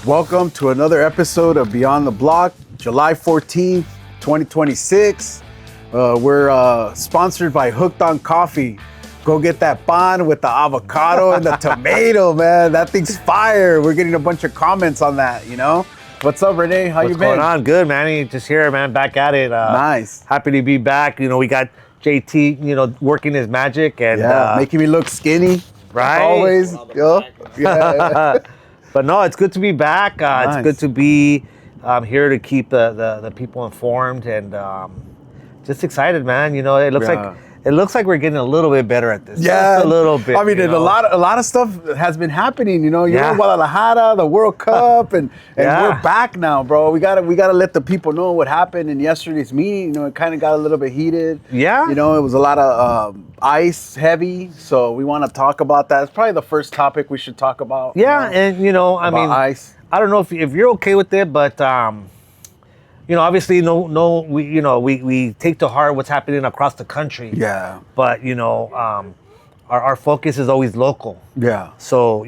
Welcome to another episode of Beyond the Block, July 14th, 2026. We're sponsored by Hooked on Coffee. Go get that pan with the avocado and the tomato, man. That thing's fire. We're getting a bunch of comments on that, you know? What's up, Rene? How you been? What's going on? Good, Manny. Just here, man. Back at it. Nice. Happy to be back. You know, we got JT, working his magic. And making me look skinny. Right? Always. Yeah. But no, it's good to be back. Nice. It's good to be here to keep the people informed and just excited, man. You know, it looks like we're getting a little bit better at this. Yeah, just a little bit. I mean, a lot of stuff has been happening. You know, you're in Guadalajara, the World Cup, and we're back now, bro. We gotta let the people know what happened in yesterday's meeting. You know, it kind of got a little bit heated. Yeah. You know, it was a lot of ice heavy, so we want to talk about that. It's probably the first topic we should talk about. Yeah, and I mean, ice. I don't know if you're okay with it, but obviously, we take to heart what's happening across the country. Yeah. But our focus is always local. Yeah. So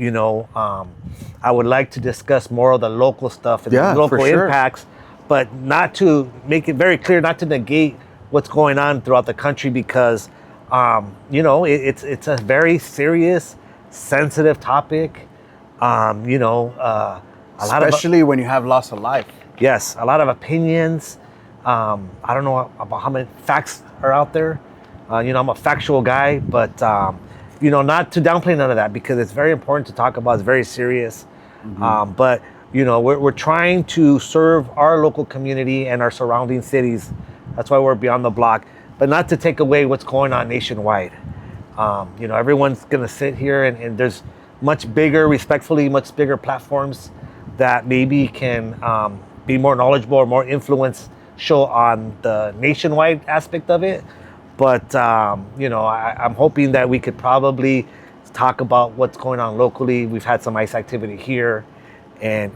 I would like to discuss more of the local stuff and the local impacts, but not to make it very clear, not to negate what's going on throughout the country, because it's a very serious, sensitive topic. Especially when you have loss of life. Yes, a lot of opinions. I don't know about how many facts are out there. I'm a factual guy, but not to downplay none of that, because it's very important to talk about. It's very serious. Mm-hmm. But we're trying to serve our local community and our surrounding cities. That's why we're Beyond the Block, but not to take away what's going on nationwide. Everyone's gonna sit here and there's much bigger platforms that maybe can be more knowledgeable or more influential on the nationwide aspect of it. But, I'm hoping that we could probably talk about what's going on locally. We've had some ICE activity here and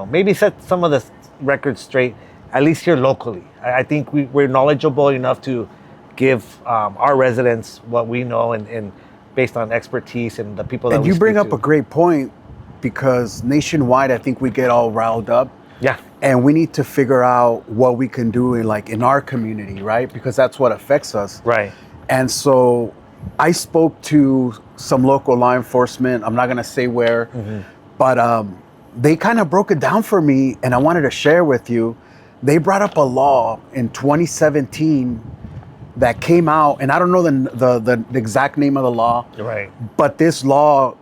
maybe set some of the records straight, at least here locally. I think we're knowledgeable enough to give our residents what we know and based on expertise and the people that we speak to. And you bring up a great point, because nationwide, I think we get all riled up. Yeah. And we need to figure out what we can do in our community, right? Because that's what affects us. Right. And so I spoke to some local law enforcement. I'm not going to say where, but they kind of broke it down for me, and I wanted to share with you. They brought up a law in 2017 that came out, and I don't know the exact name of the law. Right. But this law,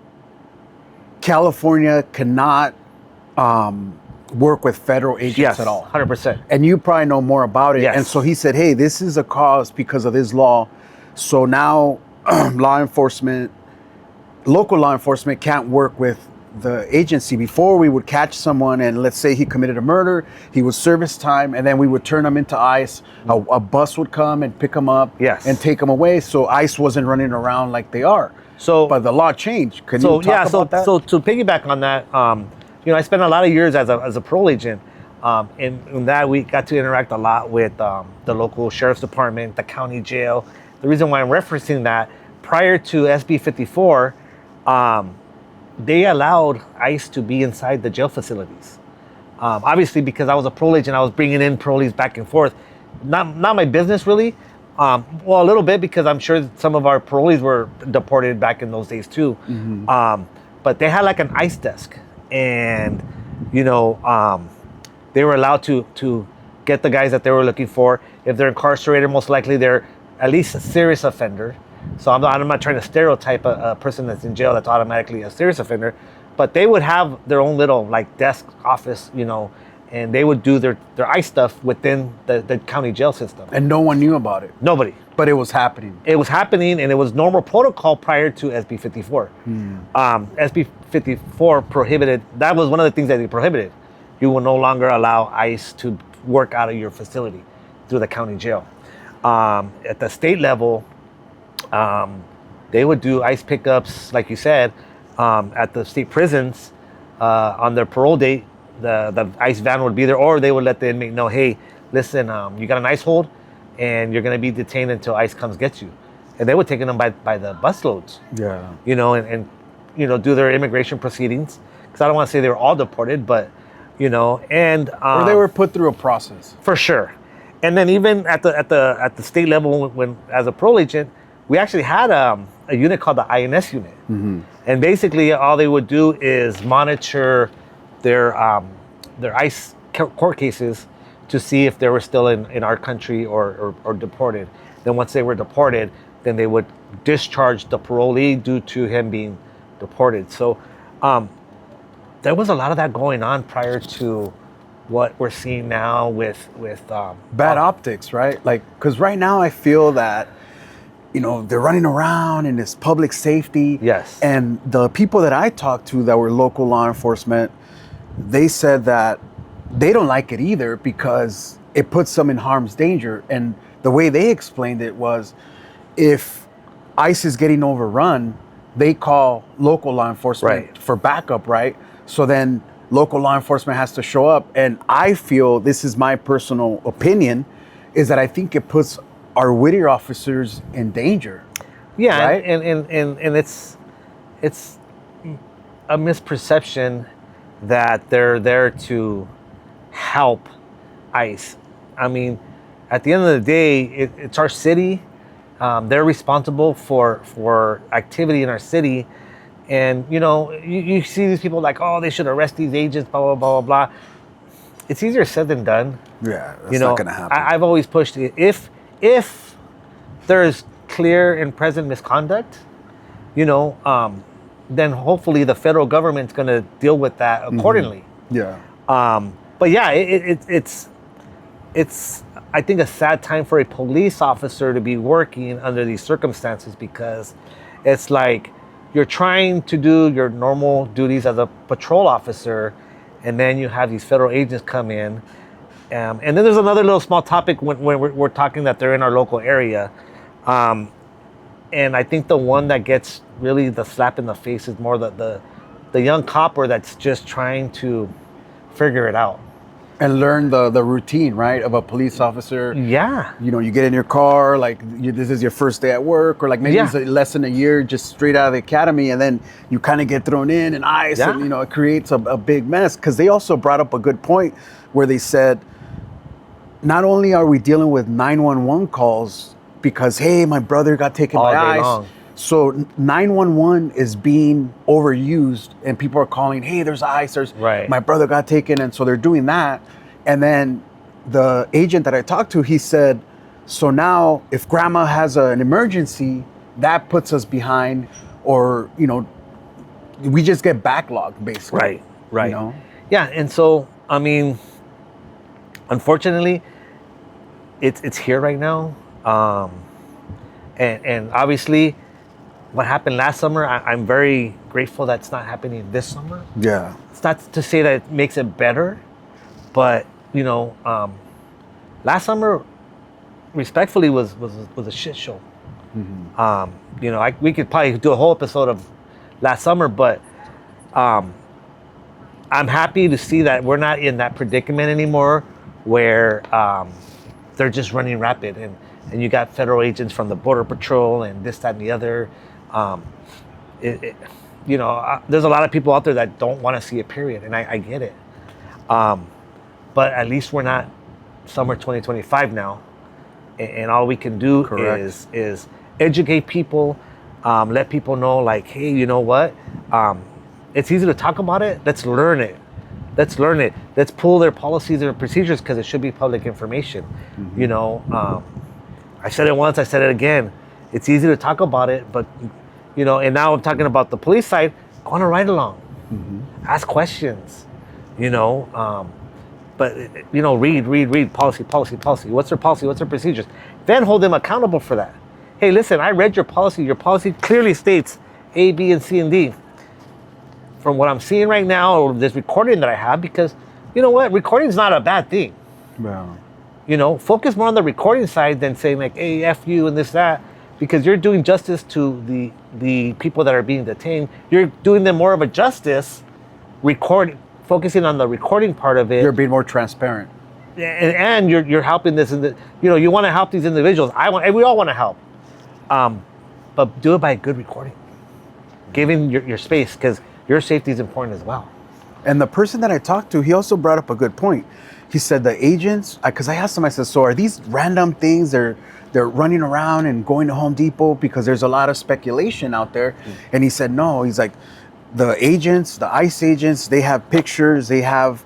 California cannot work with federal agents at all. 100%. And you probably know more about it. Yes. And so he said, hey, this is a cause because of this law. So now local law enforcement can't work with the agency. Before, we would catch someone and let's say he committed a murder, he would serve his time, and then we would turn him into ICE. A bus would come and pick him up and take him away. So ICE wasn't running around like they are. But the law changed. Can you talk about that? So to piggyback on that, I spent a lot of years as a parole agent. In that, we got to interact a lot with the local sheriff's department, the county jail. The reason why I'm referencing that, prior to SB 54, they allowed ICE to be inside the jail facilities. Obviously, because I was a parole agent, I was bringing in parolees back and forth. Not my business, really. Well, a little bit, because I'm sure some of our parolees were deported back in those days too. But they had like an ICE desk, and they were allowed to get the guys that they were looking for. If they're incarcerated, most likely they're at least a serious offender. So I'm not trying to stereotype a person that's in jail that's automatically a serious offender, but they would have their own little desk office, and they would do their ICE stuff within the county jail system. And no one knew about it. Nobody. But it was happening. It was happening, and it was normal protocol prior to SB 54. SB 54 prohibited, that was one of the things that they prohibited. You will no longer allow ICE to work out of your facility through the county jail. At the state level, they would do ICE pickups, like you said, at the state prisons on their parole date. The ICE van would be there, or they would let the inmate know, hey, listen, you got an ICE hold, and you're going to be detained until ICE comes get you. And they would take them by the busloads. Yeah. And do their immigration proceedings. because I don't want to say they were all deported, but and or they were put through a process. for sure. And then even at the state level, when as a parole agent, we actually had a unit called the INS unit, and basically all they would do is monitor their ICE court cases to see if they were still in our country or deported. Then once they were deported, then they would discharge the parolee due to him being deported. So there was a lot of that going on prior to what we're seeing now with bad optics, right? Like, because right now I feel that, they're running around in this public safety. Yes. And the people that I talked to that were local law enforcement, they said that they don't like it either because it puts them in harm's danger. And the way they explained it was, if ICE is getting overrun, they call local law enforcement for backup, right? So then local law enforcement has to show up. And I feel, this is my personal opinion, is that I think it puts our Whittier officers in danger. Yeah, right? and it's a misperception that they're there to help ICE. I mean, at the end of the day, it's our city. They're responsible for activity in our city. And, you see these people like, oh, they should arrest these agents, blah, blah, blah, blah, blah. It's easier said than done. Yeah, that's not going to happen. I've always pushed it. If there's clear and present misconduct, then hopefully the federal government's going to deal with that accordingly. Yeah. But yeah, it's I think a sad time for a police officer to be working under these circumstances, because it's like you're trying to do your normal duties as a patrol officer, and then you have these federal agents come in. And then there's another little small topic when we're talking that they're in our local area. And I think the one that gets really the slap in the face is more the young copper that's just trying to figure it out. And learn the routine, right, of a police officer. Yeah. You get in your car, like this is your first day at work, or like maybe it's less than a year just straight out of the academy, and then you kind of get thrown in and ICE, and it creates a big mess. Because they also brought up a good point where they said, not only are we dealing with 911 calls because, hey, my brother got taken by ICE. Long. So 911 is being overused, and people are calling, hey, there's ICE, my brother got taken, and so they're doing that. And then the agent that I talked to, he said, so now if grandma has an emergency, that puts us behind, or, we just get backlogged, basically. Right. Yeah, and so, I mean, unfortunately, it's here right now. And obviously, what happened last summer, I'm very grateful that's not happening this summer. Yeah. It's not to say that it makes it better, but last summer, respectfully, was a shit show. We could probably do a whole episode of last summer, but I'm happy to see that we're not in that predicament anymore, where they're just running rapid, and you got federal agents from the Border Patrol and this, that, and the other. There's a lot of people out there that don't want to see it, period, and I get it. But at least we're not summer 2025 now, and all we can do is educate people, let people know, like, hey, you know what? It's easy to talk about it. Let's learn it. Let's pull their policies and procedures, because it should be public information. I said it once, I said it again. It's easy to talk about it, but, and now I'm talking about the police side, go on a ride along. Ask questions, but, read policy. What's their policy? What's their procedures? Then hold them accountable for that. Hey, listen, I read your policy. Your policy clearly states A, B, and C, and D. From what I'm seeing right now, or this recording that I have, because, you know what? Recording is not a bad thing. Wow. Focus more on the recording side than saying, like, hey, F you and this, that, because you're doing justice to the people that are being detained. You're doing them more of a justice, focusing on the recording part of it. You're being more transparent. And you're helping this, you want to help these individuals. We all want to help. But do it by a good recording. Giving your space, because your safety is important as well. And the person that I talked to, he also brought up a good point. He said the agents, because I asked him, I said, so are these random things they're running around and going to Home Depot because there's a lot of speculation out there? And he said, no. He's like, the agents, the ICE agents, they have pictures, they have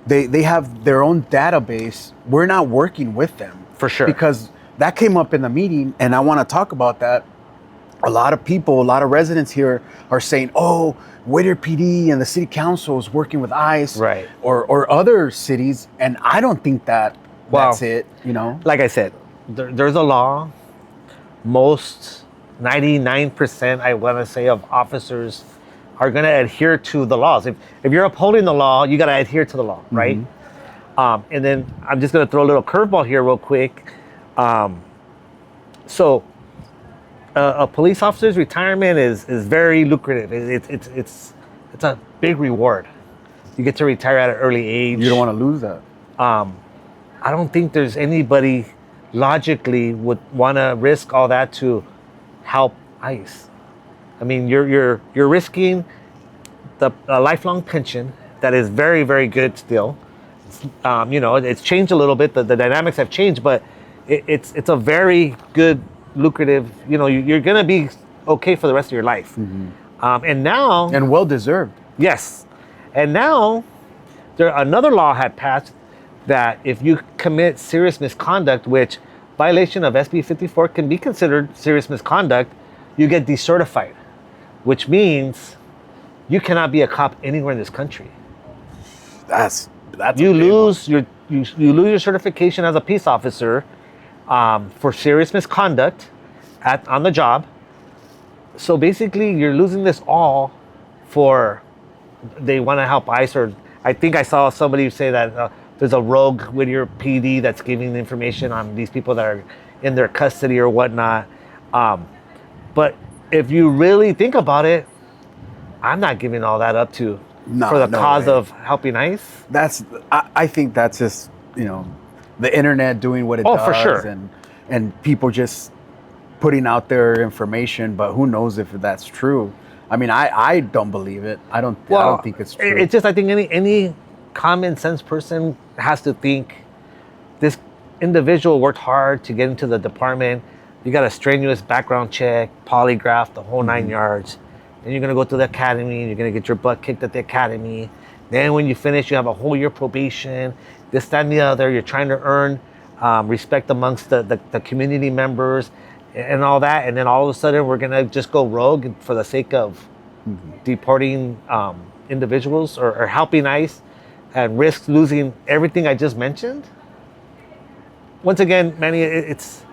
their own database. We're not working with them. For sure. Because that came up in the meeting, and I want to talk about that. A lot of people, a lot of residents here are saying, oh, Whittier PD and the city council is working with ICE, right, or other cities, and I don't think that's it, you know? Like I said, there's a law. Most 99%, I want to say, of officers are going to adhere to the laws. If you're upholding the law, you got to adhere to the law, right? And then I'm just going to throw a little curveball here real quick. So a police officer's retirement is very lucrative. It's a big reward. You get to retire at an early age. You don't want to lose that. I don't think there's anybody logically would want to risk all that to help ICE. I mean, you're risking a lifelong pension that is very, very good still. It's changed a little bit. The dynamics have changed, but it's a very good, lucrative. You're gonna be okay for the rest of your life. And now, and well deserved. Yes, and now another law had passed that if you commit serious misconduct, which violation of SB 54 can be considered serious misconduct, you get decertified, which means you cannot be a cop anywhere in this country. That's you lose you lose your certification as a peace officer for serious misconduct on the job. So basically, you're losing this all for they want to help ICE, or I think I saw somebody say that there's a rogue Whittier PD that's giving the information on these people that are in their custody or whatnot. But if you really think about it, I'm not giving all that up for the cause of helping ICE. I think that's just the internet doing what it does. For sure. And people just putting out their information, but who knows if that's true. I mean, I don't believe it. I don't think it's true. It's just, I think any common sense person has to think this individual worked hard to get into the department. You got a strenuous background check, polygraph, the whole 9 yards. Then you're going to go to the academy. You're going to get your butt kicked at the academy. Then when you finish, you have a whole year probation, this, that, and the other. You're trying to earn respect amongst the community members and all that. And then all of a sudden, we're going to just go rogue for the sake of deporting individuals or helping ICE and risk losing everything I just mentioned. Once again, Manny, it's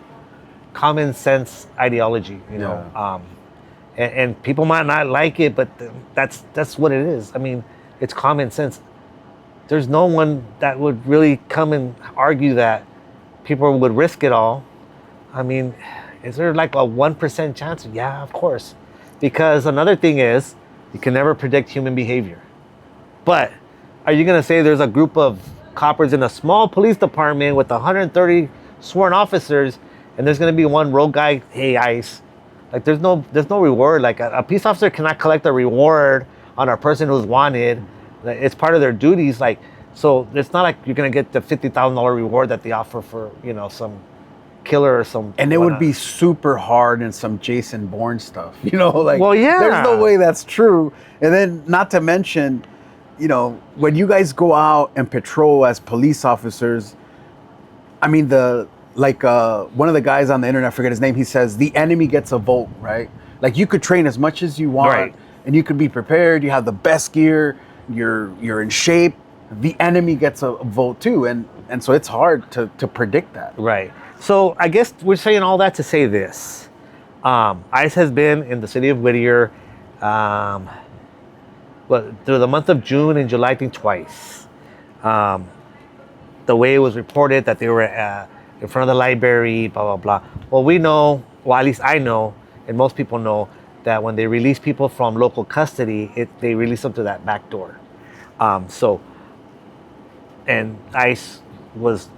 common sense ideology, and people might not like it, but that's what it is. I mean, it's common sense. There's no one that would really come and argue that people would risk it all. I mean, is there like a 1% chance? Yeah, of course. Because another thing is, you can never predict human behavior. But are you going to say there's a group of coppers in a small police department with 130 sworn officers, and there's going to be one rogue guy, hey, ICE? Like, there's no reward. Like, a peace officer cannot collect a reward on a person who's wanted. It's part of their duties. Like, so it's not like you're going to get the $50,000 reward that they offer for, some killer or some. And it would be super hard in some Jason Bourne stuff, Well, yeah. There's no way that's true. And then, not to mention, when you guys go out and patrol as police officers, I mean, one of the guys on the internet, I forget his name, he says the enemy gets a vote, right? Like, you could train as much as you want, right, and you could be prepared, you have the best gear, you're in shape. The enemy gets a vote too, and so it's hard to predict that. Right. So I guess we're saying all that to say this. ICE has been in the city of Whittier through the month of June and July, I think twice. The way it was reported that they were in front of the library, blah, blah, blah. Well, we know, at least I know, and most people know, that when they release people from local custody, they release them to that back door. And ICE was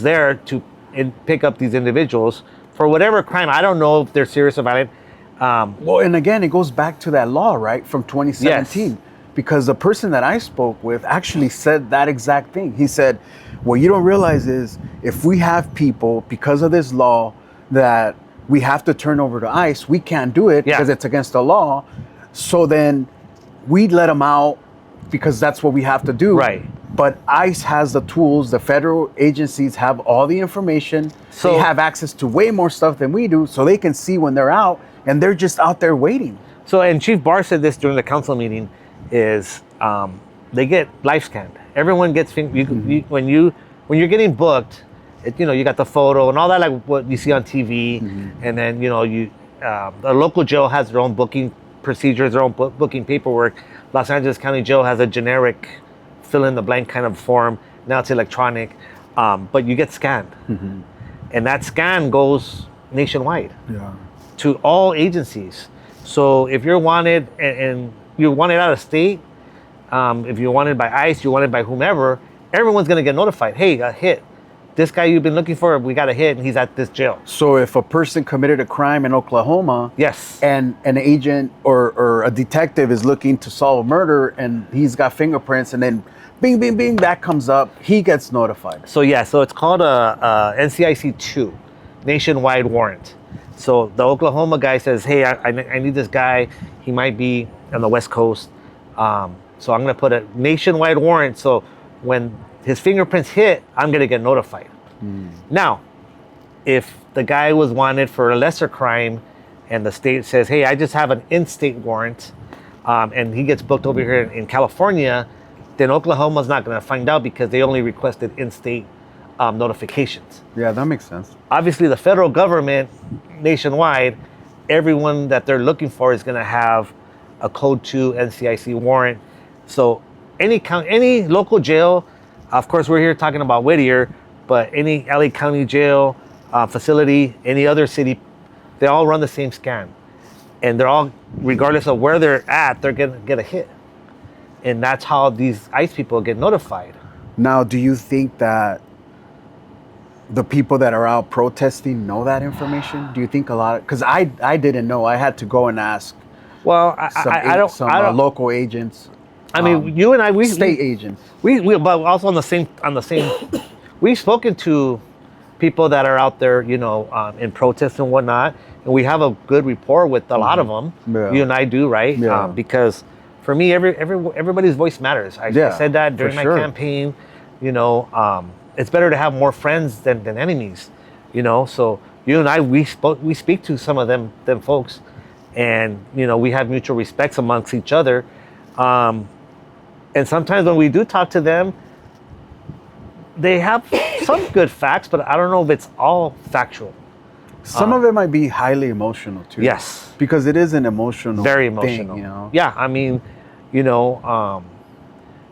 there to pick up these individuals for whatever crime. I don't know if they're serious about it. Well, and again, it goes back to that law, right, from 2017. Yes. because the person that I spoke with actually said that exact thing. He said, what you don't realize is if we have people, because of this law, that we have to turn over to ICE, we can't do it because it's against the law. So then we'd let them out because that's what we have to do. Right. But ICE has the tools, the federal agencies have all the information. So they have access to way more stuff than we do, so they can see when they're out, and they're just out there waiting. So, and Chief Barr said this during the council meeting, is they get live scanned. Everyone gets, when you're getting booked, you got the photo and all that, like what you see on TV, and then, the local jail has their own booking procedures, their own booking paperwork. Los Angeles County Jail has a generic fill in the blank kind of form. Now it's electronic, but you get scanned. And that scan goes nationwide to all agencies. So if you're wanted and you're wanted out of state, if you're wanted by ICE, you're wanted by whomever, everyone's gonna get notified. Hey, a hit. This guy you've been looking for, we got a hit and he's at this jail. So if a person committed a crime in Oklahoma, and an agent or a detective is looking to solve a murder and he's got fingerprints, and then bing, bing, bing, that comes up, he gets notified. So so it's called a NCIC 2, nationwide warrant. So the Oklahoma guy says, hey, I need this guy. He might be on the West Coast. So I'm gonna put a nationwide warrant. So when his fingerprints hit, I'm gonna get notified. Now, if the guy was wanted for a lesser crime and the state says, hey, I just have an in-state warrant, and he gets booked over here in California, then Oklahoma's not gonna find out because they only requested in-state notifications. Yeah, that makes sense. Obviously, the federal government, nationwide, everyone that they're looking for is gonna have a Code 2 NCIC warrant. So any local jail, of course, we're here talking about Whittier, but any LA County jail facility, any other city, they all run the same scan. And they're all, regardless of where they're at, they're gonna get a hit. And that's how these ICE people get notified. Now, do you think that the people that are out protesting know that information? Do you think a lot? Because I didn't know. I had to go and ask. Well, some local agents. I mean, you and I, state agents. We but also on the same. We've spoken to people that are out there, in protests and whatnot, and we have a good rapport with a lot of them. Yeah. You and I do, right? Yeah. Because for me, everybody's voice matters. I said that during my campaign. It's better to have more friends than enemies. So you and I, we speak to some of them folks, and we have mutual respects amongst each other. And sometimes when we do talk to them, they have some good facts, but I don't know if it's all factual. Some of it might be highly emotional too. Yes. Because it is an emotional Very emotional. thing, Yeah, I mean,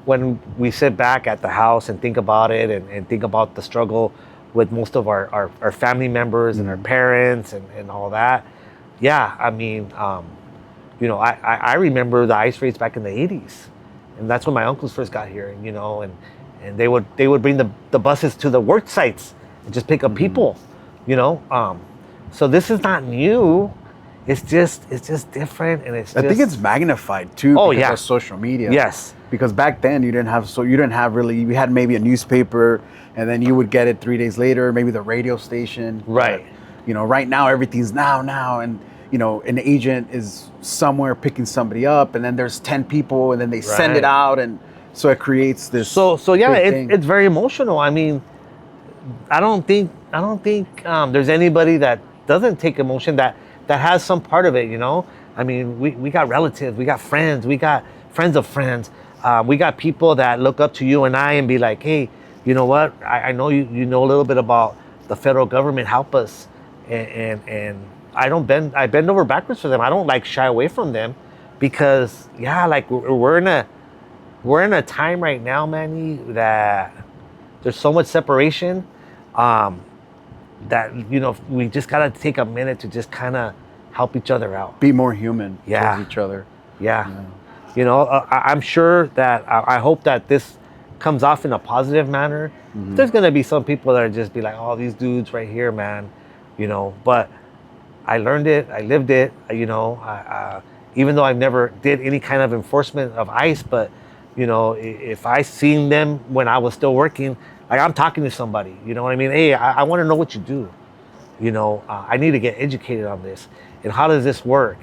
when we sit back at the house and think about it and think about the struggle with most of our family members and our parents and all that. Yeah, I mean, I remember the ICE raids back in the 80s. And that's when my uncles first got here, and they would bring the buses to the work sites and just pick up people, So this is not new. It's just different, and I think it's magnified too because of social media. Yes. Because back then you didn't have really, you had maybe a newspaper, and then you would get it 3 days later, maybe the radio station. Right. But, right now everything's now, and an agent is somewhere picking somebody up, and then there's 10 people, and then they send it out, and so it creates this. So yeah, it's very emotional. I mean, I don't think there's anybody that doesn't take emotion that has some part of it. I mean, we got relatives, we got friends, we got friends of friends, we got people that look up to you and I and be like, hey, you know what? I know you know a little bit about the federal government. Help us, and I bend over backwards for them. I don't shy away from them, because we're in a time right now, Manny, that there's so much separation, that we just gotta take a minute to just kind of help each other out. Be more human towards each other. Yeah. I'm sure that I hope that this comes off in a positive manner. There's gonna be some people that are just be like, oh, these dudes right here, man, but I learned it, I lived it, even though I've never did any kind of enforcement of ICE, but you know, if I seen them when I was still working, like I'm talking to somebody, you know what I mean? Hey, I want to know what you do. You know, I need to get educated on this, and how does this work?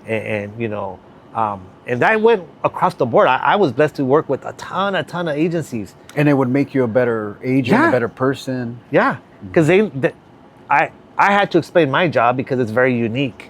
And you know, and that went across the board. I was blessed to work with a ton of agencies. And it would make you a better agent, a better person. Yeah, because I had to explain my job because it's very unique,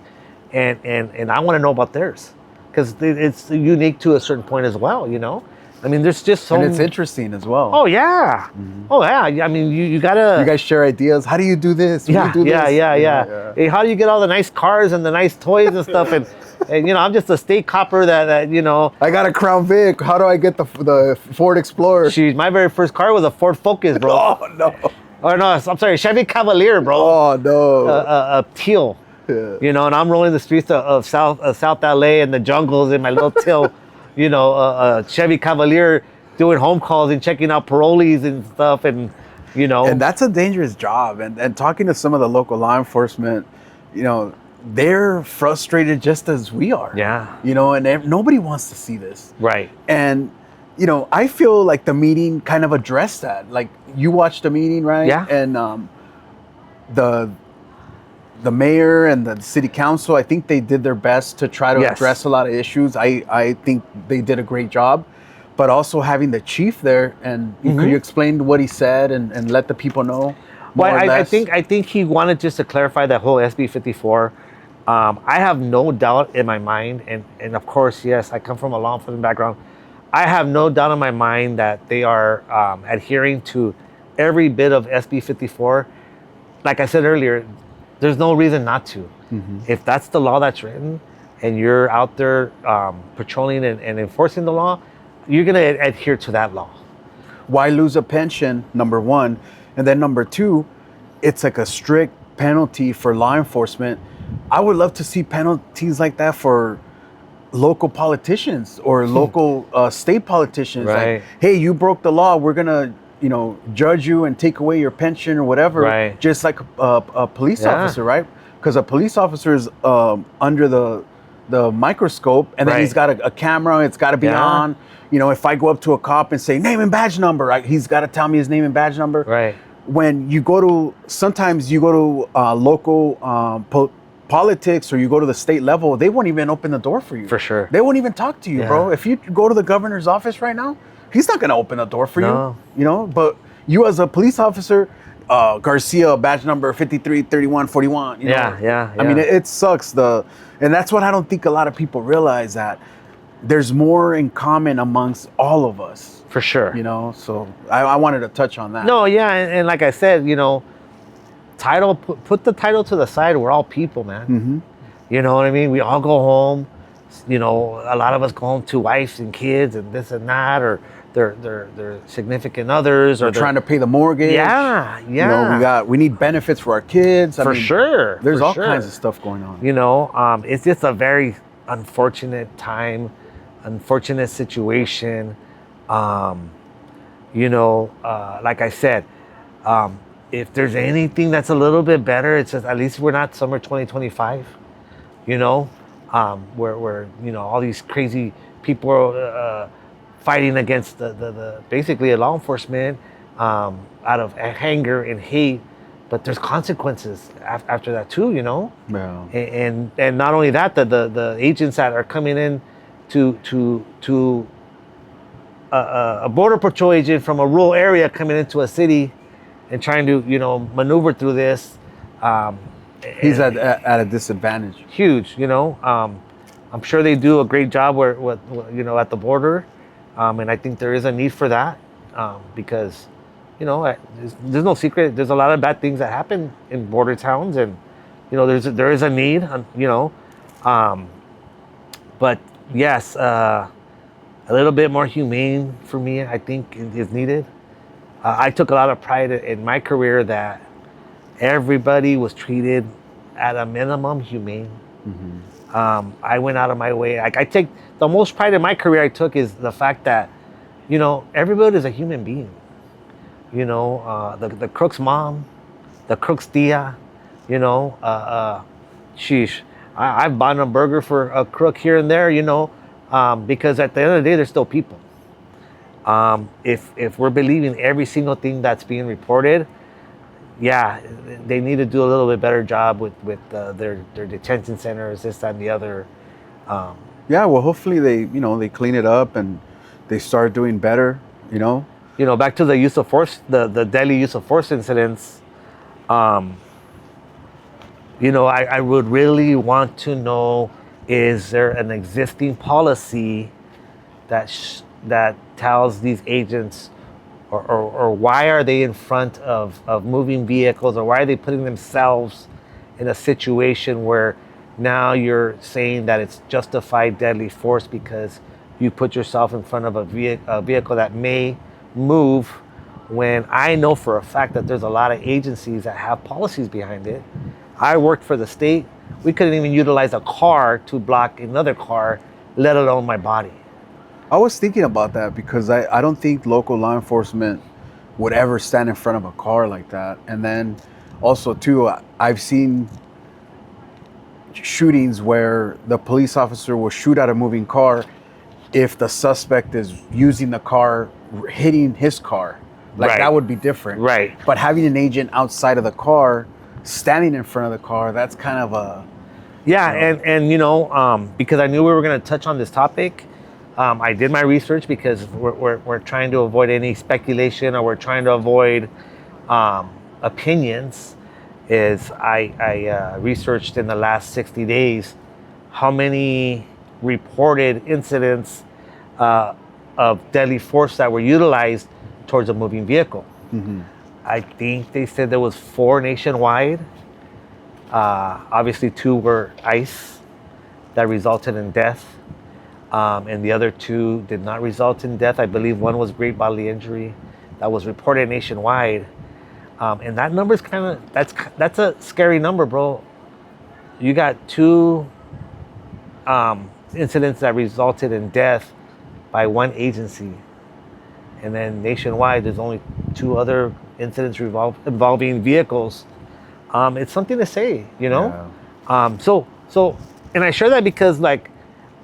and I want to know about theirs because it's unique to a certain point as well. You know, I mean, there's just so. And it's interesting as well. Oh yeah, oh yeah. I mean, you gotta. You guys share ideas. How do you do this? Yeah, do this? Yeah. Hey, how do you get all the nice cars and the nice toys and stuff? And you know, I'm just a state copper that you know. I got a Crown Vic. How do I get the Ford Explorer? Jeez, my very first car was a Ford Focus, bro. Oh no. Oh no, I'm sorry, Chevy Cavalier, bro. Oh no. A teal. Yeah. You know, and I'm rolling the streets of South LA and the jungles in my little teal, you know, Chevy Cavalier, doing home calls and checking out parolees and stuff, and you know. And that's a dangerous job. And talking to some of the local law enforcement, you know, they're frustrated just as we are. Yeah. You know, and nobody wants to see this. Right. And, you know, I feel like the meeting kind of addressed that. Like, you watched the meeting, right? Yeah. And the mayor and the city council, I think they did their best to try to address a lot of issues. I think they did a great job. But also having the chief there, and could you explain what he said and let the people know? Well, I think he wanted just to clarify that whole SB 54. I have no doubt in my mind, and of course, yes, I come from a law enforcement background. I have no doubt in my mind that they are adhering to every bit of SB 54. Like I said earlier, there's no reason not to. If that's the law that's written, and you're out there patrolling and enforcing the law, you're going to adhere to that law. Why lose a pension, number one? And then number two, it's like a strict penalty for law enforcement. I would love to see penalties like that for local politicians or local state politicians. Right. Like, hey, you broke the law. We're going to, you know, judge you and take away your pension or whatever. Right. Just like a police officer, right? Because a police officer is under the microscope, and then he's got a camera. It's got to be on. You know, if I go up to a cop and say name and badge number, he's got to tell me his name and badge number. Right. When you go to, sometimes you go to local politics, or you go to the state level, they won't even open the door for you. For sure. They won't even talk to you, bro. If you go to the governor's office right now, he's not going to open the door for you. You know, but you as a police officer, Garcia, badge number 533141. You know? Yeah. I mean, it sucks. And that's what I don't think a lot of people realize, that there's more in common amongst all of us. For sure. You know, so I wanted to touch on that. No, yeah, and like I said, you know, title, put the title to the side. We're all people, man. You know what I mean? We all go home. You know, a lot of us go home to wives and kids and this and that, or their significant others, or trying to pay the mortgage. Yeah. You know, we need benefits for our kids. I mean, sure. There's all kinds of stuff going on. You know, it's just a very unfortunate time, unfortunate situation. You know, like I said, if there's anything that's a little bit better, it's just at least we're not summer 2025. You know, where you know all these crazy people are fighting against the basically a law enforcement out of anger and hate, but there's consequences after that too. You know, and not only that, the agents that are coming in to a border patrol agent from a rural area coming into a city and trying to, you know, maneuver through this. He's at a disadvantage. Huge, you know. I'm sure they do a great job you know, at the border. And I think there is a need for that because, you know, there's no secret. There's a lot of bad things that happen in border towns, and, you know, there is a need, you know. But yes, a little bit more humane for me, I think, is needed. I took a lot of pride in my career that everybody was treated at a minimum humane. I went out of my way. Like, I take the most pride in my career I took is the fact that, you know, everybody is a human being. You know, the crook's mom, the crook's tia, you know, sheesh. I've bought a burger for a crook here and there, because at the end of the day, they're still people. If we're believing every single thing that's being reported, yeah, they need to do a little bit better job with their detention centers, this, that, and the other. Yeah, well, hopefully they clean it up and they start doing better. Back to the use of force, the deadly use of force incidents. I would really want to know: is there an existing policy that tells these agents, or why are they in front of moving vehicles, or why are they putting themselves in a situation where now you're saying that it's justified deadly force because you put yourself in front of a vehicle that may move, when I know for a fact that there's a lot of agencies that have policies behind it. I worked for the state. We couldn't even utilize a car to block another car, let alone my body. I was thinking about that because I don't think local law enforcement would ever stand in front of a car like that. And then also too, I've seen shootings where the police officer will shoot at a moving car if the suspect is using the car, hitting his car. Like, Right. that would be different. Right. But having an agent outside of the car, standing in front of the car, that's kind of a... Yeah, and because I knew we were going to touch on this topic, I did my research because we're trying to avoid any speculation, or we're trying to avoid opinions. I researched in the last 60 days how many reported incidents of deadly force that were utilized towards a moving vehicle. Mm-hmm. I think they said there was 4 nationwide. Obviously 2 were ICE that resulted in death. And the other 2 did not result in death. I believe one was great bodily injury that was reported nationwide. And that number is that's a scary number, bro. You got 2 incidents that resulted in death by one agency. And then nationwide, there's only 2 other incidents involving vehicles. It's something to say, Yeah. So, and I share that because, like,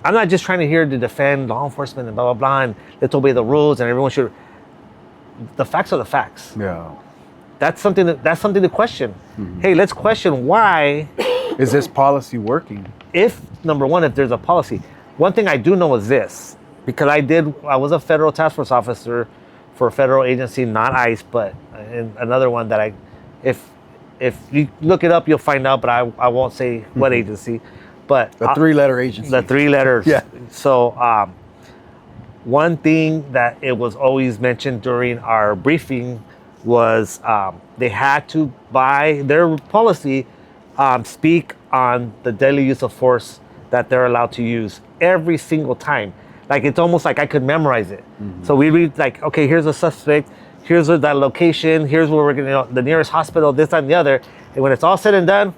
I'm not just trying to here to defend law enforcement and blah, blah, blah, and let's obey the rules and everyone should. The facts are the facts. Yeah. That's something to question. Mm-hmm. Hey, let's question why. Is this policy working? If, number one, if there's a policy. One thing I do know is this, because I was a federal task force officer for a federal agency, not ICE, but in another one that if you look it up, you'll find out, but I won't say what agency. But The 3-letter agency. the 3 letters. Yeah. So one thing that it was always mentioned during our briefing was they had to, by their policy, speak on the deadly use of force that they're allowed to use every single time. Like, it's almost like I could memorize it. Mm-hmm. So we read, like, okay, here's a suspect, here's that location, here's where we're going to, the nearest hospital, this, that, and the other. And when it's all said and done,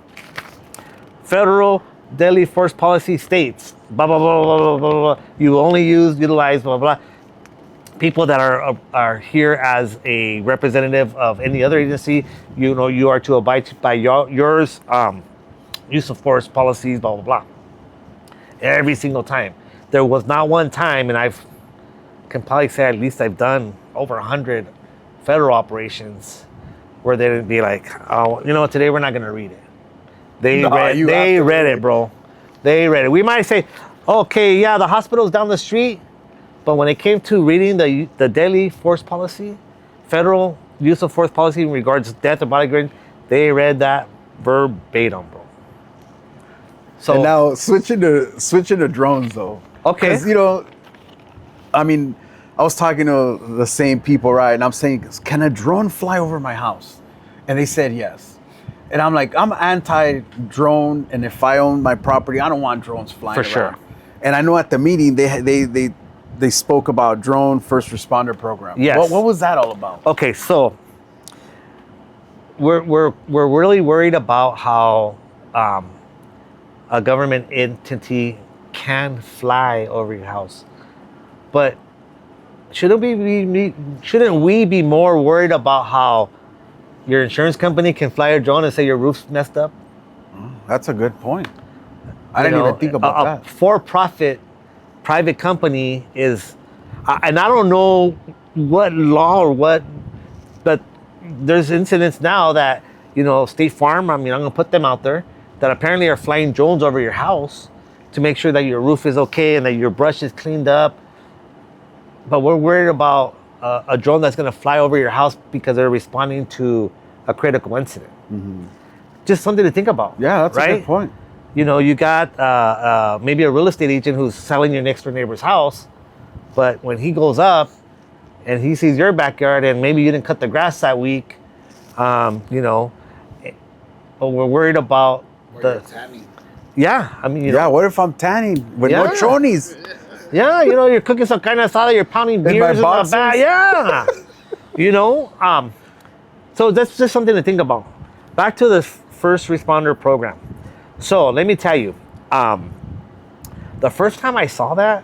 federal deadly force policy states, blah, blah, blah, blah, blah, blah, blah. You only utilize, blah, blah, blah. People that are here as a representative of any other agency, you are to abide by yours use of force policies, blah, blah, blah. Every single time. There was not one time, and can probably say at least I've done over 100 federal operations where they didn't be like, oh, today we're not going to read it. They read it, bro. They read it. We might say, okay, yeah, the hospital's down the street. But when it came to reading the deadly force policy, federal use of force policy in regards to death or bodily injury, they read that verbatim, bro. So and now switching to drones, though. Okay. Because, I was talking to the same people, right? And I'm saying, can a drone fly over my house? And they said yes. And I'm like, I'm anti-drone, and if I own my property, I don't want drones flying around. For sure. And I know at the meeting they spoke about drone first responder program. Yes. What was that all about? Okay, so we're really worried about how a government entity can fly over your house, but shouldn't we be more worried about how your insurance company can fly a drone and say your roof's messed up? That's a good point. I didn't even think about a that. for-profit private company is, and I don't know what law or what, but there's incidents now that, State Farm, I'm going to put them out there, that apparently are flying drones over your house to make sure that your roof is okay and that your brush is cleaned up. But we're worried about a drone that's going to fly over your house because they're responding to a critical incident. Just something to think about. Yeah, that's right? a good point. You got maybe a real estate agent who's selling your next door neighbor's house, but when he goes up and he sees your backyard and maybe you didn't cut the grass that week, but we're worried about yeah, I mean, what if I'm tanning with no chonies? Yeah, you're cooking some kind of salad, you're pounding beers in the back. Yeah. So that's just something to think about. Back to the first responder program. So let me tell you, the first time I saw that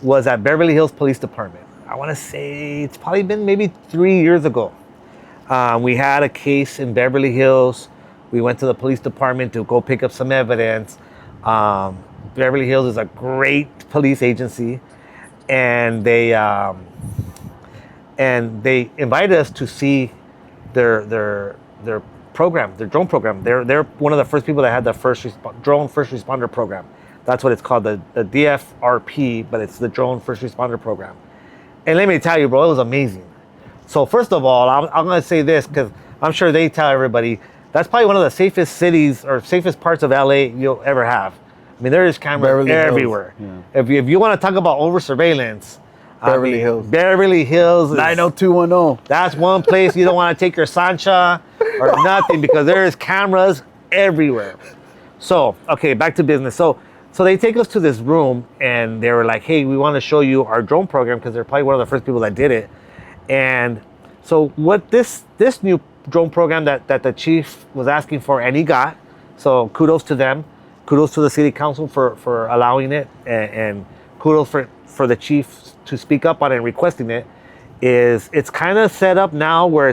was at Beverly Hills Police Department. I want to say it's probably been maybe 3 years ago. We had a case in Beverly Hills. We went to the police department to go pick up some evidence. Beverly Hills is a great police agency, and they invited us to see their program, their drone program. They're one of the first people that had the drone first responder program. That's what it's called, the DFRP, but it's the drone first responder program. And let me tell you, bro, it was amazing. So first of all, I'm going to say this because I'm sure they tell everybody, that's probably one of the safest cities or safest parts of LA you'll ever have. I mean, there is cameras everywhere. Yeah. If you want to talk about over surveillance, Beverly Hills. Beverly Hills. 90210. That's one place you don't want to take your Sancha or nothing because there is cameras everywhere. So, okay, back to business. So they take us to this room and they were like, hey, we want to show you our drone program because they're probably one of the first people that did it. And so what this new drone program that the chief was asking for and he got, so kudos to them. Kudos to the city council for allowing it, and kudos for the chief to speak up on it and requesting it. It's kind of set up now where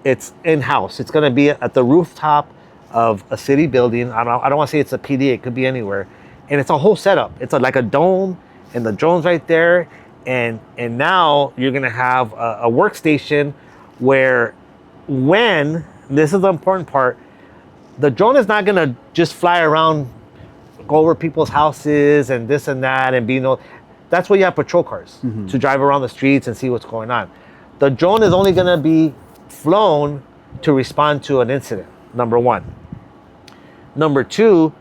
it's in-house. It's going to be at the rooftop of a city building. I don't want to say it's a PD. It could be anywhere, and it's a whole setup. It's like a dome, and the drone's right there, and now you're going to have a workstation where when this is the important part. The drone is not gonna just fly around, go over people's houses and this and that and that's why you have patrol cars to drive around the streets and see what's going on. The drone is only gonna be flown to respond to an incident, number one. Number two,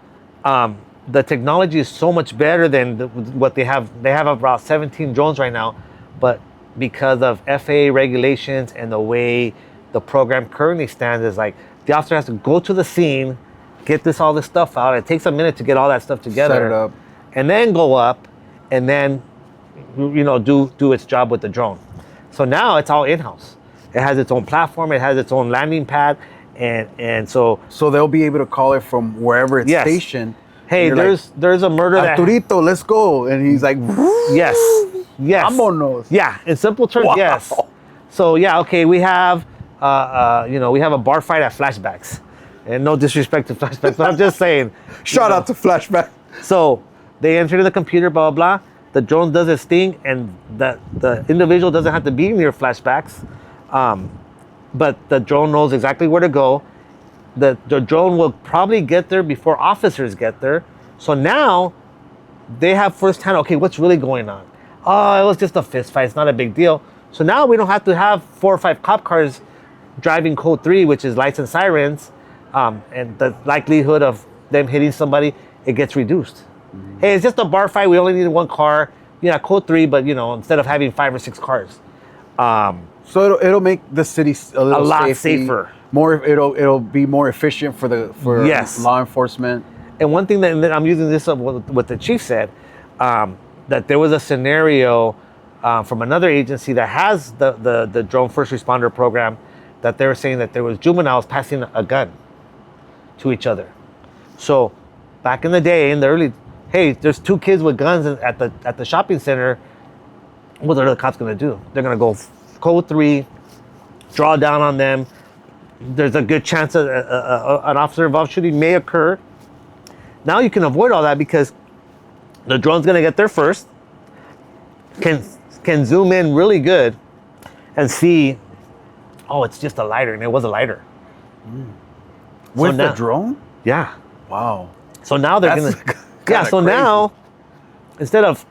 the technology is so much better than what they have. They have about 17 drones right now, but because of FAA regulations and the way the program currently stands is like, the officer has to go to the scene, get all this stuff out. It takes a minute to get all that stuff together. Set it up. And then go up and then, do its job with the drone. So now it's all in-house. It has its own platform. It has its own landing pad. And so they'll be able to call it from wherever it's stationed. Hey, there's a murder Arturito, let's go. And he's like, yes. Vámonos. Yeah, in simple terms, wow. Yes. So okay, we have we have a bar fight at Flashbacks, and no disrespect to Flashbacks, but I'm just saying. Shout out to Flashback. So they enter the computer, blah blah blah. The drone does its thing, and the individual doesn't have to be near Flashbacks, but the drone knows exactly where to go. The drone will probably get there before officers get there. So now they have firsthand. Okay, what's really going on? Oh, it was just a fist fight. It's not a big deal. So now we don't have to have 4 or 5 cop cars driving code 3, which is lights and sirens, and the likelihood of them hitting somebody, it gets reduced. Hey, it's just a bar fight. We only need 1 car. Yeah, code 3, but instead of having 5 or 6 cars. So it'll make the city a lot safer. More, it'll be more efficient for law enforcement. And one thing that I'm using this up what the chief said, that there was a scenario from another agency that has the drone first responder program, that they were saying that there was juveniles passing a gun to each other. So back in the day, in the early, hey, there's 2 kids with guns at the shopping center. What are the cops going to do? They're going to go code 3, draw down on them. There's a good chance that an officer involved shooting may occur. Now you can avoid all that because the drone's gonna get there first, can zoom in really good and see, oh, it's just a lighter, and it was a lighter. With the drone? Yeah. Wow. So now they're gonna, so crazy. Now, instead of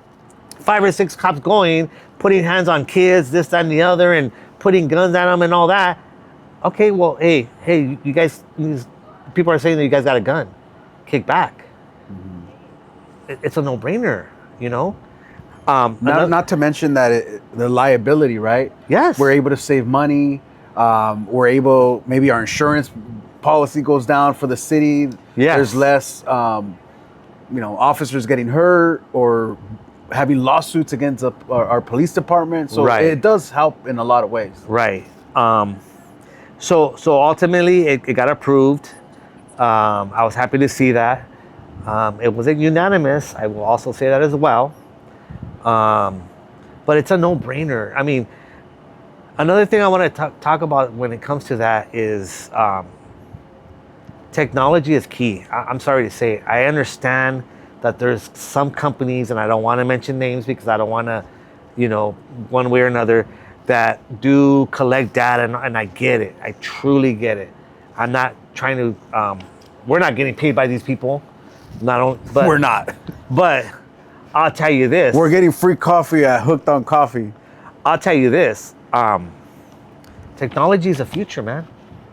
5 or 6 cops going, putting hands on kids, this, that, and the other, and putting guns at them and all that, okay, well, hey, you guys, people are saying that you guys got a gun. Kick back. It's a no-brainer, you know? Not to mention that the liability, right? Yes. We're able to save money. We're able, maybe our insurance policy goes down for the city. Yes. There's less, officers getting hurt or having lawsuits against our police department. So it does help in a lot of ways. Right. So ultimately it got approved. I was happy to see that. It wasn't unanimous. I will also say that as well. But it's a no-brainer. I mean, another thing I want to talk about when it comes to that is technology is key. I'm sorry to say it. I understand that there's some companies, and I don't want to mention names because I don't want to, one way or another, that do collect data, and I get it. I truly get it. I'm not trying to, we're not getting paid by these people. But we're not. But I'll tell you this. We're getting free coffee at Hooked on Coffee. I'll tell you this. Technology is the future, man.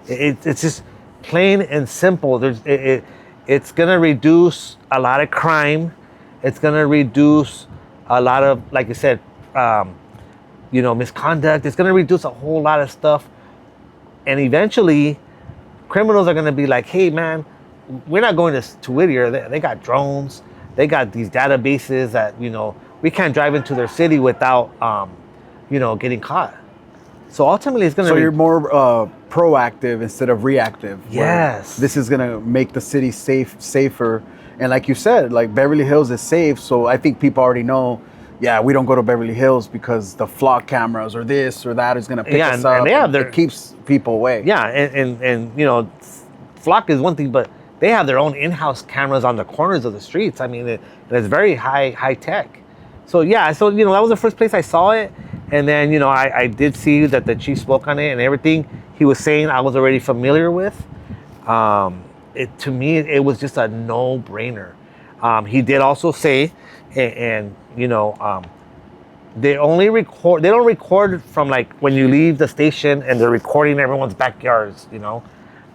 It's just plain and simple. It's going to reduce a lot of crime. It's going to reduce a lot of, like you said, misconduct. It's going to reduce a whole lot of stuff. And eventually, criminals are going to be like, hey, man, we're not going to Whittier. They got drones. They got these databases that, we can't drive into their city without, getting caught. So ultimately, it's going to So you're more proactive instead of reactive. Yes. This is going to make the city safer. And like you said, like Beverly Hills is safe. So I think people already know, we don't go to Beverly Hills because the flock cameras or this or that is going to pick us up. And they have it keeps people away. Yeah, and flock is one thing, but they have their own in-house cameras on the corners of the streets. I mean, it's very high tech. So that was the first place I saw it. And then, I did see that the chief spoke on it, and everything he was saying I was already familiar with. To me, it was just a no-brainer. He did also say, they don't record from like when you leave the station and they're recording everyone's backyards,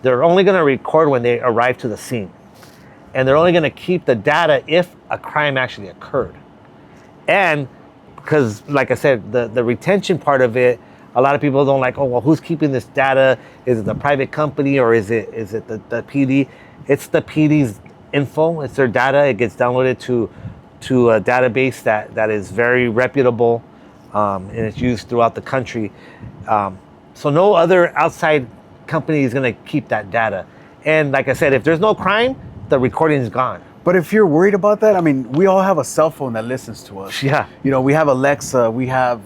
They're only going to record when they arrive to the scene. And they're only going to keep the data if a crime actually occurred. And because, like I said, the retention part of it, a lot of people don't like, oh, well, who's keeping this data? Is it the private company or is it the PD? It's the PD's info. It's their data. It gets downloaded to a database that is very reputable, and it's used throughout the country. So no other outside company is going to keep that data. And like I said, if there's no crime, the recording is gone. But if you're worried about that, I mean, we all have a cell phone that listens to us. Yeah. We have Alexa, we have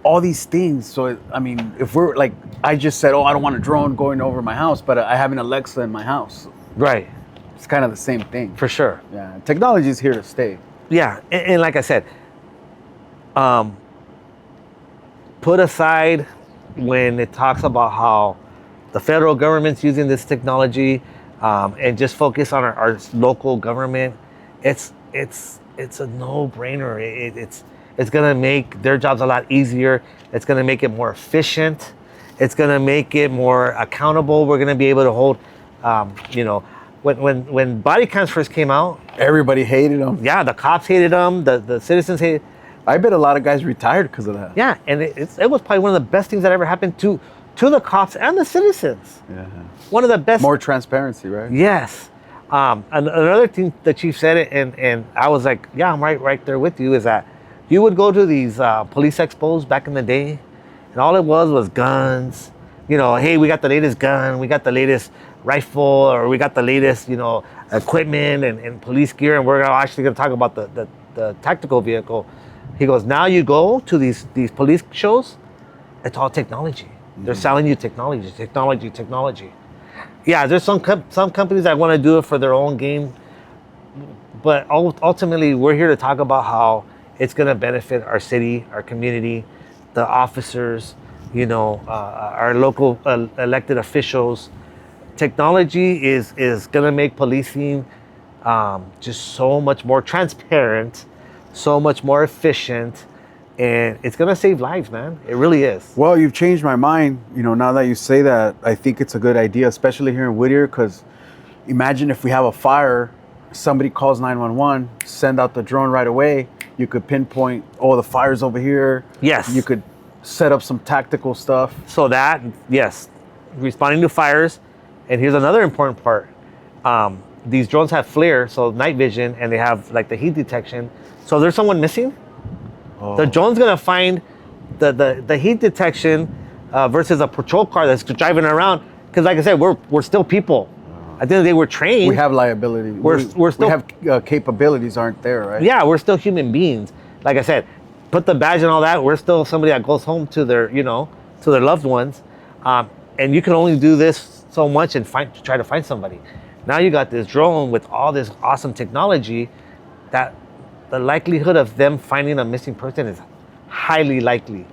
all these things. So, if we're like, I just said, I don't want a drone going over my house, but I have an Alexa in my house. Right. It's kind of the same thing. For sure. Yeah. Technology is here to stay. Yeah. And like I said, put aside when it talks about how the federal government's using this technology, and just focus on our local government. It's a no-brainer. It's gonna make their jobs a lot easier. It's gonna make it more efficient. It's gonna make it more accountable. We're gonna be able to hold, when body cams first came out, everybody hated them. Yeah, the cops hated them. The citizens hated. I bet a lot of guys retired because of that. Yeah, and it was probably one of the best things that ever happened to the cops and the citizens. Yeah. One of the best. More transparency, right? Yes. Another thing the chief said it, and I was like, yeah, I'm right there with you, is that you would go to these police expos back in the day, and all it was guns. Hey, we got the latest gun, we got the latest rifle, or we got the latest, equipment and police gear, and we're actually going to talk about the tactical vehicle. He goes, now you go to these police shows, it's all technology. They're selling you technology. Yeah, there's some companies that want to do it for their own game. ultimately, we're here to talk about how it's going to benefit our city, our community, the officers, our local elected officials. Technology is going to make policing just so much more transparent, so much more efficient, and it's going to save lives, man. It really is. Well, you've changed my mind. Now that you say that, I think it's a good idea, especially here in Whittier, because imagine if we have a fire, somebody calls 911, send out the drone right away. You could pinpoint, the fire's over here. Yes. You could set up some tactical stuff. So that, yes, responding to fires. And here's another important part. These drones have FLIR, so night vision, and they have like the heat detection. So if there's someone missing, the drone's gonna find the heat detection versus a patrol car that's driving around. Because like I said, we're still people. At the end of the day, we're trained. We have liability. We're still, we have capabilities aren't there, right? Yeah, we're still human beings. Like I said, put the badge and all that. We're still somebody that goes home to their, to their loved ones. And you can only do this so much and try to find somebody. Now you got this drone with all this awesome technology that the likelihood of them finding a missing person is highly likely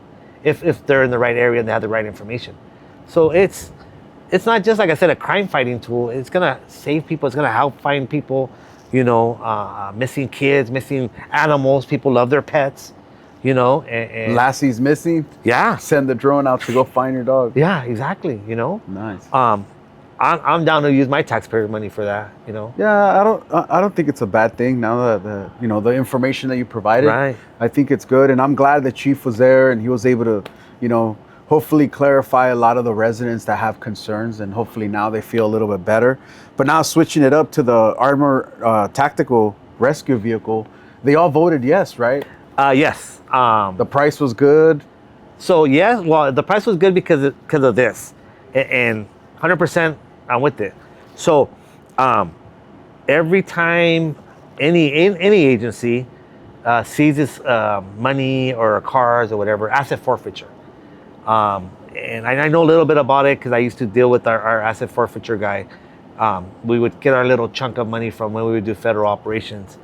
if they're in the right area and they have the right information. So it's not just, like I said, a crime fighting tool. It's gonna save people. It's gonna help find people, missing kids, missing animals. People love their pets, and Lassie's missing. Yeah. Send the drone out to go find your dog. Yeah, exactly. Nice. I'm down to use my taxpayer money for that. Yeah, I don't think it's a bad thing now that the information that you provided. Right. I think it's good, and I'm glad the chief was there and he was able to, hopefully clarify a lot of the residents that have concerns, and hopefully now they feel a little bit better. But now switching it up to the armor tactical rescue vehicle, they all voted yes, right? Yes. The price was good. So yes, well, the price was good because of this, and 100% I'm with it. So every time any agency seizes money or cars or whatever, asset forfeiture. And I know a little bit about it because I used to deal with our asset forfeiture guy. We would get our little chunk of money from when we would do federal operations.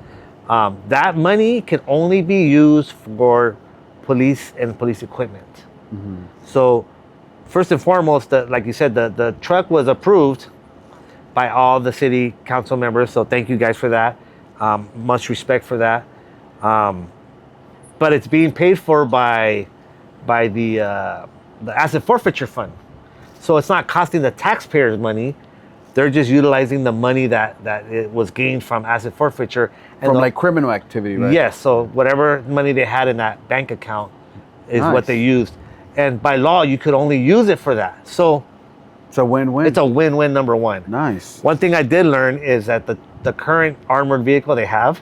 That money can only be used for police and police equipment. Mm-hmm. So first and foremost, like you said, the truck was approved by all the city council members. So thank you guys for that. Much respect for that. But it's being paid for by the asset forfeiture fund. So it's not costing the taxpayers money. They're just utilizing the money that it was gained from asset forfeiture. And From criminal activity, right? Yes, so whatever money they had in that bank account is what they used. And by law, you could only use it for that. So it's a win-win. It's a win-win, number one. Nice. One thing I did learn is that the current armored vehicle they have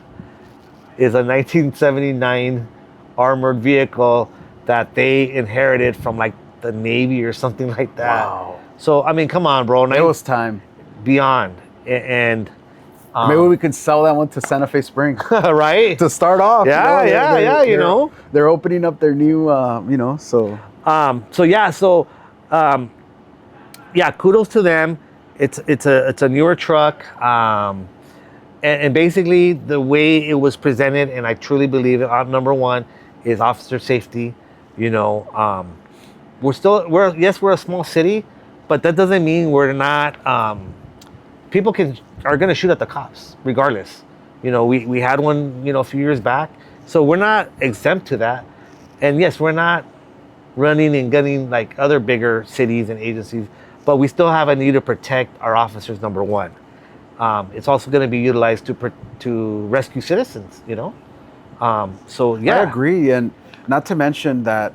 is a 1979 armored vehicle that they inherited from like the Navy or something like that. Wow. So, I mean, come on, bro. It was time. Beyond. And maybe we could sell that one to Santa Fe Springs. Right? To start off. Yeah, They're opening up their new, so. Kudos to them. It's a newer truck. And basically the way it was presented, and I truly believe it, number one is officer safety. We're a small city, but that doesn't mean we're not, people are going to shoot at the cops regardless. We had one, a few years back. So we're not exempt to that. And yes, we're not running and gunning like other bigger cities and agencies, but we still have a need to protect our officers, number one. It's also going to be utilized to rescue citizens, So yeah. I agree. And not to mention that,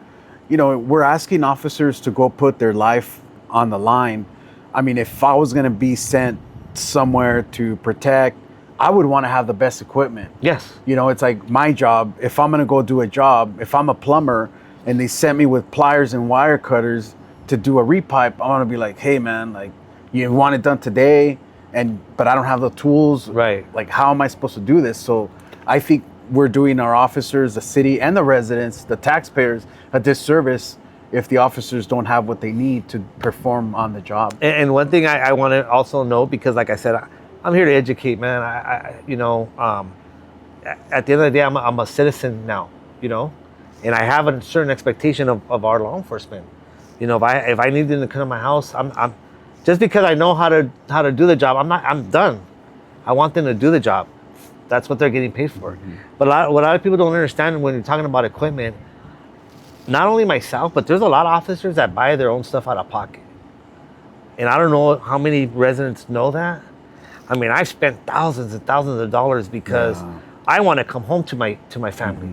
we're asking officers to go put their life on the line. I mean, if I was going to be sent somewhere to protect, I would want to have the best equipment. Yes. It's like my job. If I'm going to go do a job, if I'm a plumber and they sent me with pliers and wire cutters to do a repipe, I want to be like, hey man, like you want it done today, but I don't have the tools. Right. Like, how am I supposed to do this? So I think we're doing our officers, the city and the residents, the taxpayers, a disservice if the officers don't have what they need to perform on the job. And one thing I want to also note, because like I said, I'm here to educate, man. At the end of the day, I'm a citizen now, and I have a certain expectation of our law enforcement. If I need them to come to my house, I'm just because I know how to do the job. I'm done. I want them to do the job. That's what they're getting paid for. Mm-hmm. But what a lot of people don't understand when you're talking about equipment, not only myself, but there's a lot of officers that buy their own stuff out of pocket. And I don't know how many residents know that. I mean, I've spent thousands and thousands of dollars because I want to come home to my family,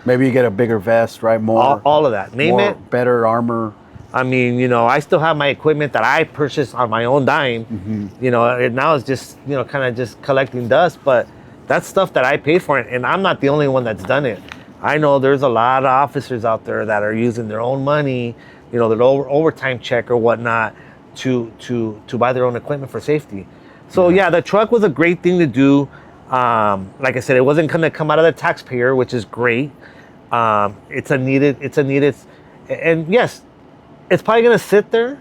Maybe you get a bigger vest, right? More. All of that. Name it. Better armor. I mean, I still have my equipment that I purchased on my own dime. Mm-hmm. Now it's just, kind of just collecting dust. But that's stuff that I paid for, and I'm not the only one that's done it. I know there's a lot of officers out there that are using their own money, their overtime check or whatnot, to buy their own equipment for safety. So yeah, the truck was a great thing to do. Like I said, it wasn't going to come out of the taxpayer, which is great. It's a needed, and yes, it's probably going to sit there,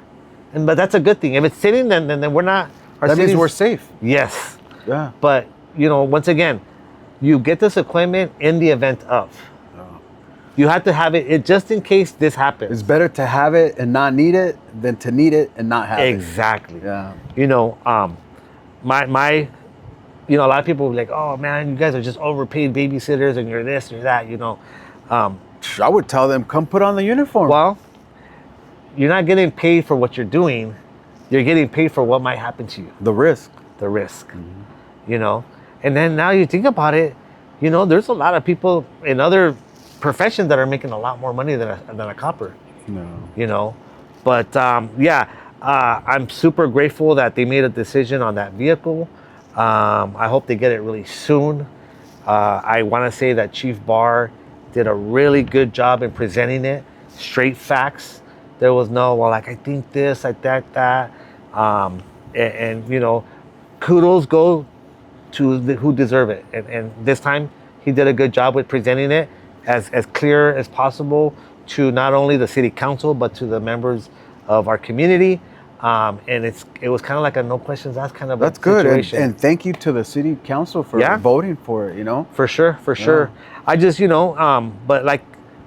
but that's a good thing. If it's sitting, then we're not. That means we're safe. Yes. Yeah. But once again, you get this equipment in the event of. You have to have it just in case this happens. It's better to have it and not need it than to need it and not have it. Exactly. Yeah. My a lot of people are like, oh man, you guys are just overpaid babysitters and you're this, you're that, I would tell them, come put on the uniform. Well, you're not getting paid for what you're doing. You're getting paid for what might happen to you. The risk. Mm-hmm. And then now you think about it, there's a lot of people in other professions that are making a lot more money than a copper. No. But I'm super grateful that they made a decision on that vehicle. I hope they get it really soon. I want to say that Chief Barr did a really good job in presenting it, straight facts. There was no, I think this, I think that. And kudos go to who deserve it. And this time he did a good job with presenting it as clear as possible to not only the city council, but to the members of our community. And it was kind of like a no questions asked kind of That's situation. Good. And thank you to the city council for voting for it, For sure. I just, but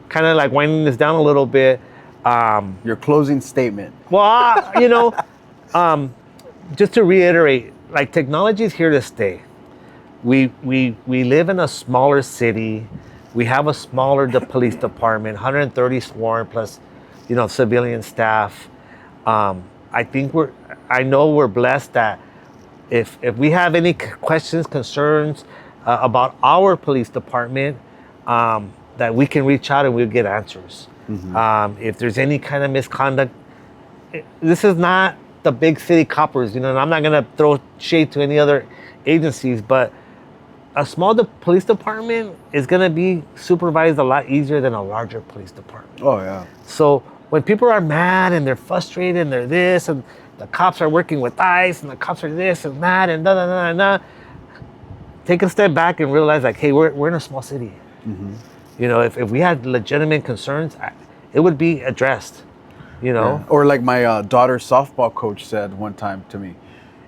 kind of like winding this down a little bit. Your closing statement. Well, just to reiterate, technology is here to stay. We live in a smaller city. We have a smaller police department, 130 sworn plus, civilian staff. I know we're blessed that if we have any questions, concerns about our police department, that we can reach out and we'll get answers. Mm-hmm. If there's any kind of misconduct, this is not the big city coppers, and I'm not going to throw shade to any other agencies, but a small police department is going to be supervised a lot easier than a larger police department. Oh, yeah. So when people are mad and they're frustrated and they're this and the cops are working with ICE and the cops are this and that and da, take a step back and realize hey, we're in a small city. Mm-hmm. If we had legitimate concerns, it would be addressed, Yeah. Or like my daughter's softball coach said one time to me,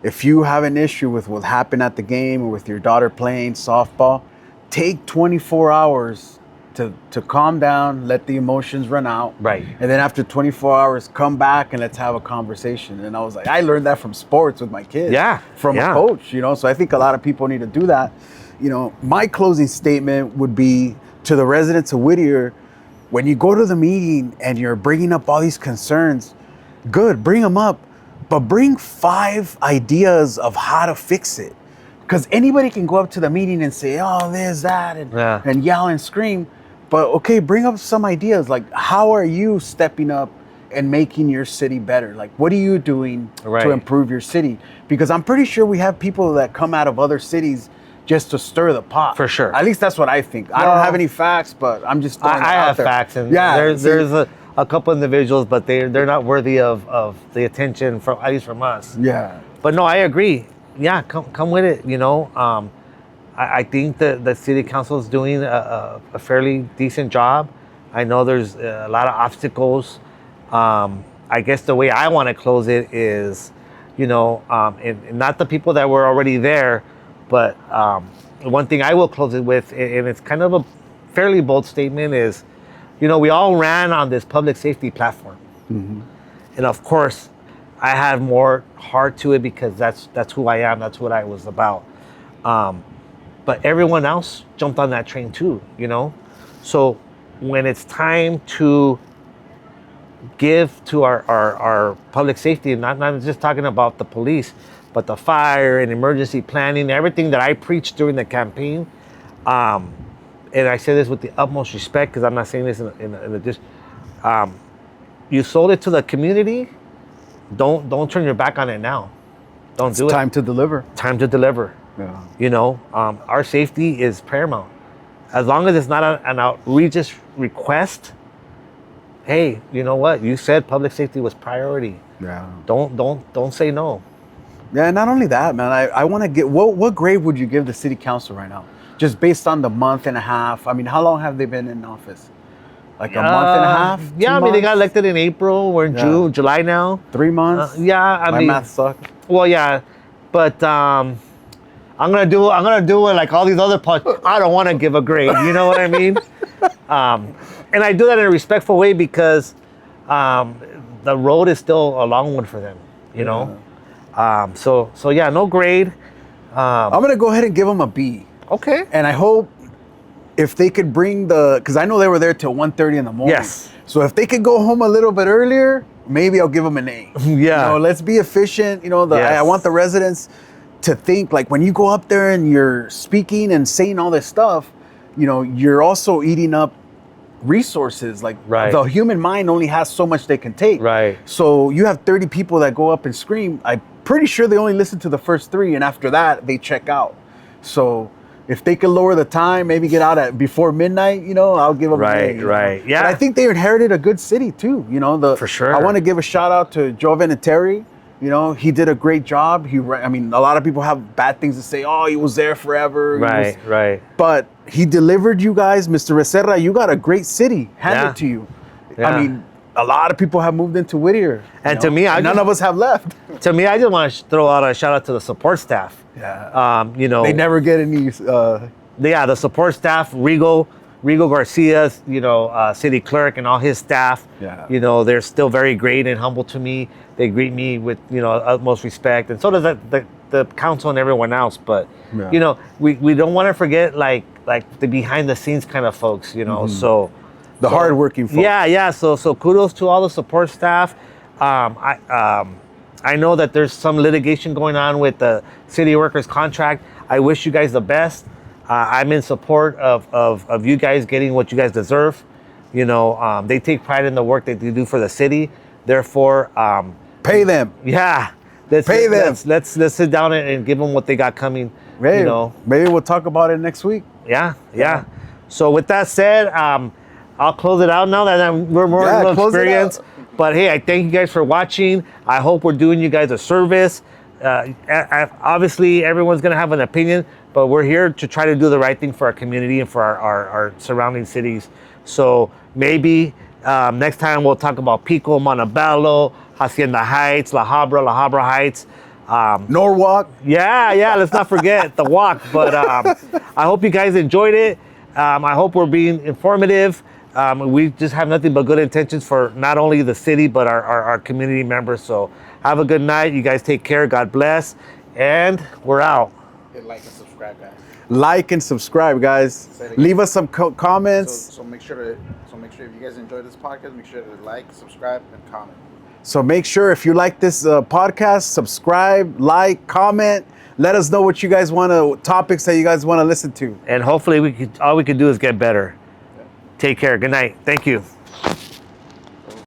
if you have an issue with what happened at the game or with your daughter playing softball, take 24 hours to calm down, let the emotions run out. Right. And then after 24 hours, come back and let's have a conversation. And I was like, I learned that from sports with my kids. Yeah. From a coach, So I think a lot of people need to do that. My closing statement would be to the residents of Whittier, when you go to the meeting and you're bringing up all these concerns, good, bring them up. But bring 5 ideas of how to fix it. Because anybody can go up to the meeting and say, oh, there's that, and yell and scream. But okay, bring up some ideas. How are you stepping up and making your city better? What are you doing to improve your city? Because I'm pretty sure we have people that come out of other cities just to stir the pot. For sure. At least that's what I think. I don't have any facts, but I'm just throwing it out have there. Facts. And there's a couple individuals, but they're not worthy of the attention at least from us. Yeah. But no, I agree. Yeah, come with it. I think that the city council is doing a fairly decent job. I know there's a lot of obstacles. I guess the way I want to close it is, and not the people that were already there, but one thing I will close it with, and it's kind of a fairly bold statement, is, we all ran on this public safety platform. And of course, I had more heart to it because that's who I am. That's what I was about. But everyone else jumped on that train too, So when it's time to give to our public safety, and not just talking about the police, but the fire and emergency planning, everything that I preached during the campaign, and I say this with the utmost respect because I'm not saying this in a just, you sold it to the community. Don't turn your back on it now. Don't do it. It's time to deliver. Time to deliver. Yeah. Our safety is paramount. As long as it's not an outrageous request, hey, you know what? You said public safety was priority. Yeah. Don't say no. Yeah, and not only that, man. I want to get what grade would you give the city council right now? Just based on the month and a half. I mean, how long have they been in office? Like a month and a half? Yeah, 2 I mean, they months? got elected in April. We're in June, July now. 3 months? Yeah, I My mean, math sucked. well, yeah, but I'm gonna do it like all these other parts. I don't want to give a grade. You know what I mean? And I do that in a respectful way because the road is still a long one for them. So yeah, no grade. I'm gonna go ahead and give them a B. Okay. And I hope if they could bring because I know they were there till 1:30 in the morning. Yes. So if they could go home a little bit earlier, maybe I'll give them an A. Yeah. Let's be efficient. Yes. I want the residents to think like when you go up there and you're speaking and saying all this stuff, you're also eating up resources. Like Right. the human mind only has so much they can take. Right. So you have 30 people that go up and scream. I'm pretty sure they only listen to the first 3, and after that they check out. So if they could lower the time, maybe get out at before midnight, I'll give them an A, Right. Yeah. But I think they inherited a good city too. For sure. I want to give a shout out to Joe Vinatieri. He did a great job. A lot of people have bad things to say. Oh, he was there forever. Right. But he delivered you guys, Mr. Becerra. You got a great city handed Yeah. to you. Yeah. I mean, a lot of people have moved into Whittier. And to me, none of us have left. To me, I just want to throw out a shout out to the support staff. Yeah. They never get any. The support staff, Rene Garcia's, city clerk and all his staff. Yeah. They're still very great and humble to me. They greet me with, utmost respect, and so does the council and everyone else. But Yeah. we don't want to forget like the behind the scenes kind of folks. So The hardworking folks. Yeah. So kudos to all the support staff. I know that there's some litigation going on with the city workers contract. I wish you guys the best. I'm in support of you guys getting what you guys deserve. They take pride in the work that they do for the city. Therefore, pay them. Yeah, Pay them. Let's sit down and give them what they got coming. Maybe we'll talk about it next week. Yeah. So with that said, I'll close it out now that we're more close it experienced. out. But hey, I thank you guys for watching. I hope we're doing you guys a service. Obviously, everyone's gonna have an opinion, but we're here to try to do the right thing for our community and for our surrounding cities. So maybe next time we'll talk about Pico, Montebello, Hacienda Heights, La Habra Heights. Norwalk. Yeah, let's not forget the walk. But I hope you guys enjoyed it. I hope we're being informative. We just have nothing but good intentions for not only the city, but our community members. So have a good night. You guys take care. God bless. And we're out. Hit like and subscribe, guys. Like and subscribe, guys. Leave us some comments. So make sure if you guys enjoy this podcast, make sure to like, subscribe, and comment. So make sure if you like this podcast, subscribe, like, comment. Let us know what you guys topics that you guys want to listen to. And hopefully all we can do is get better. Take care. Good night. Thank you.